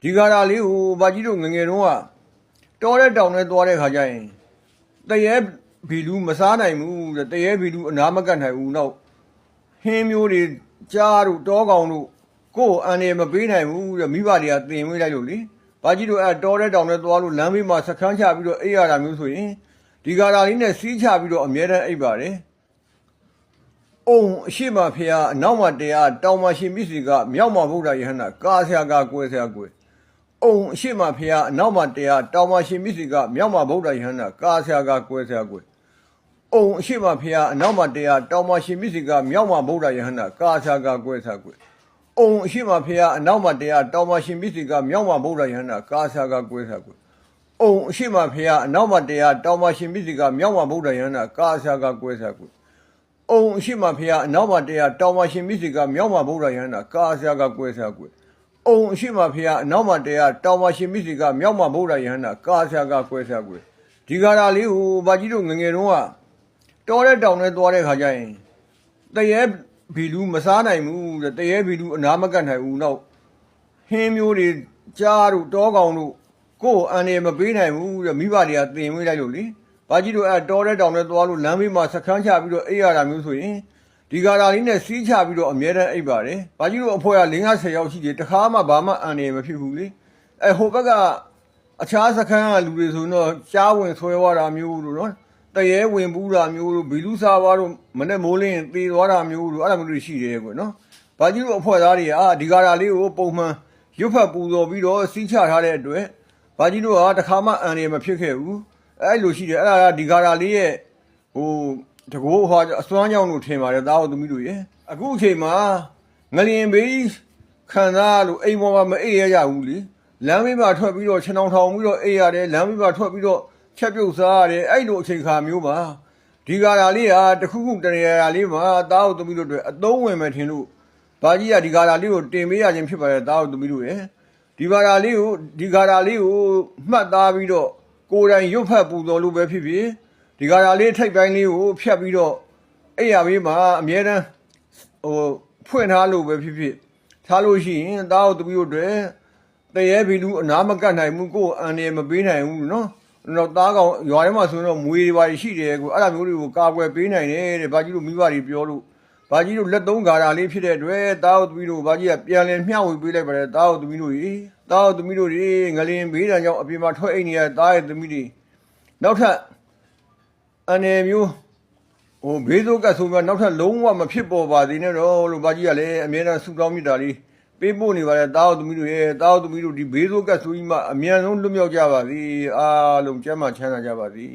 ဒီကာရာလေးကိုဘာကြီးတို့ငငယ်တုန်းကတောတဲ့တောင်နဲ့သွားတဲ့ခါကျရင်တရေဘီလူမစားနိုင်ဘူးတဲ့တရေဘီလူအနာမကတ်နိုင်ဘူးနောက်ဟင်းမျိုးတွေကြားတို့တောကောင်တို့ကိုယ်အန်ရမပေးနိုင်ဘူးတဲ့မိဘတွေကတင်ဝေးလိုက်လို့လေဘာကြီးတို့တောတဲ့တောင်နဲ့သွားလို့လမ်းဘေးမှာစခန်းချပြီးတော့အိပ်ရတာမျိုးဆိုရင်ဒီကာရာလေးနဲ့စီးချပြီးတော့အမြဲတမ်းအိပ်ပါတယ်အုံအရှိမဖျားအနောက်မှာတရားတောင်မှာရှင်မိစီကမြောက်မှာဗုဒ္ဓယဟန္တာကာဆရာကကွယ်ဆရာကွယ်အုံအရှိမဖျားအနောက်မှာတရားတောင်မှာရှင်မိစီကမြောက်မှာဗုဒ္ဓယဟန္တာကာဆရာကကွယ်ဆရာကွယ်အုံအရှိမဖျားအနောက်မှာတရားတောင်မှာရှင်မိစီကမြောက်မှာဗုဒ္ဓယဟန္တာကာဆရာကကွယ်ဆရာကွယ်အုံအရှိမဖျားအနောက်မှာတရားတောင်မှာရှင်မိစီကမြောက်မှာဗုဒ္ဓယဟန္တာကာဆရာကကွယ်ဆရာကွယ်အုံအရှိမဖျားအနောက်မှာတရားတောင်မှာရှင်မိစီကမြောက်မှာဗုဒ္ဓယဟန္တာကာဆရာကကွယ်ဆရာကွယ်အုံအရှိမဖျားအနောက်မှာတရားတောင်မှာရှင်မိစီကမြောက်မှာဗုဒ္ဓယဟန္တာကာဆရာကကွယ်ဆရာကွယ်အုံအရှိမဖျားအနောက်မှာတရားတောင်မှာရှင်မိစီကမြောက်မှာဗုဒ္ဓယဟန္တာကာဆရာကကွယ်ဆရာကွယ်ဒီကာရာလေးကိုဘာကြီးတို့ငငယ်တုန်းကတောတဲ့တောင်နဲ့သွားတဲ့ခါကျရင်တရေဘီလူမစားနိုင်ဘူးတဲ့တရေဘီလူအနာမကတ်နိုင်ဘူးနောက်ဟင်းမျိုးတွေကြားတို့တောကောင်တို့ကိုယ်အန်ရမပေးနိုင်ဘူးတဲ့မိဘတွေကတင်ဝေးလိုက်လို့လေဘာကြီးတို့တောတဲ့တောင်နဲ့သွားလို့လမ်းဘေးမှာစခန်းချပြီးတော့အိပ်ရတာမျိုးဆိုရင်ဒီကာရာလေးနဲ့စီးချပြီးတော့အမြဲတမ်းအိပ်ပါတယ်ဘာကြီးတို့အဖွဲက50ယောက်ရှိတယ်တခါမှဘာမှအန်ရမဖြစ်ဘူးလေဟိုဘက်ကအခြားစခန်းကလူတွေဆိုတော့ကြားဝင်ဆွဲသွားတာမျိုးတို့နော်တရေဝင်ပူးတာမျိုးတို့ဘီလူစားသွားတို့မနဲ့မိုးလင်းသေသွားတာမျိုးတို့အဲ့လိုမျိုးတွေရှိတယ်ကွနော်ဘာကြီးတို့အဖွဲသားတွေကဒီကာရာလေးကိုပုံမှန်ရွတ်ဖတ်ပူဇော်ပြီးတော့စီးချထားတဲ့အတွက်ဘာကြီးတို့ကတခါမှအန်ရမဖြစ်ခဲ့ဘူးအဲ့လိုရှိတယ်အဲ့ဒါကဒီကာရာလေးရဲ့ဟိုတကောဟောအစွမ်းကြောင့်လို့ထင်ပါတယ်သားတို့သမီးတို့ရေအခုအချိန်မှာငလျင်ဘေးခံစားလို့အိမ်ပေါ်မှာမအိပ်ရကြဘူးလေလမ်းဘေးမှာထွက်ပြီးတော့ခြံထောင်ထောင်ပြီးတော့အိပ်ရတယ်လမ်းဘေးမှာထွက်ပြီးတော့ချက်ပြုတ်စားရတယ်အဲ့လိုအချိန်ခါမျိုးပါဒီကာရာလေးဟာတခုခုတရရာလေးမှာသားတို့သမီးတို့တွေအသုံးဝင်မယ်ထင်လို့ဘာကြီးကဒီကာရာလေးကိုတင်ပေးရခြင်းဖြစ်ပါတယ်သားတို့သမီးတို့ရေဒီကာရာလေးကိုမှတ်သားပြီးတော့ကိုယ်တိုင်ရွတ်ဖတ်ပူဇော်လို့ပဲဖြစ်ဖြစ်ဒီကာရာလေးထိပ်ပိုင်းလေးကိုဖြတ်ပြီးတော့အိယာဘေးမှာအမြဲတမ်းဖွင့်ထားလို့ပဲဖြစ်ဖြစ်ထားလို့ရှိရင်သားတို့သမီးတို့တွေတရေဘီလူအနာမကတ်နိုင်ဘူးကိုယ်အန်ရမပေးနိုင်ဘူးနော်တော့သားကောင်ရွာထဲမှာဆိုရင်တော့မွေတွေပါရှိတယ်ကိုအဲ့ဒါမျိုးတွေကိုကာကွယ်ပေးနိုင်တယ်တဲ့ဘာကြီးတို့မိဘတွေပြောလို့ဘာကြီးတို့လက်သုံးကာရာလေးဖြစ်တဲ့အတွက်သားတို့သမီးတို့ဘာကြီးကပြန်လည်မျှဝေပေးလိုက်ပါတယ်သားတို့သမီးတို့ကြီးသားတို့သမီးတို့တွေငလျင်ဘေးတံကြောင့်အပြင်မှာထွက်အိတ်နေရသားရဲ့သမီးတွေနောက်ထပ်အနေမျိုးဘေးစိုးကဆိုပြီးနောက်ထပ်လုံးဝမဖြစ်ပေါ်ပါသေးနဲ့တော့လို့ဘာကြီးကလည်းအမြဲတမ်းဆူတောင်းမိတာလေးပေးပို့နေပါတယ်သားတို့သမီးတို့ရဲ့သားတို့သမီးတို့ဒီဘေးစိုးကဆိုပြီးမှအမြန်ဆုံးလွတ်မြောက်ကြပါစေအားလုံးကျမ်းမာချမ်းသာကြပါစေ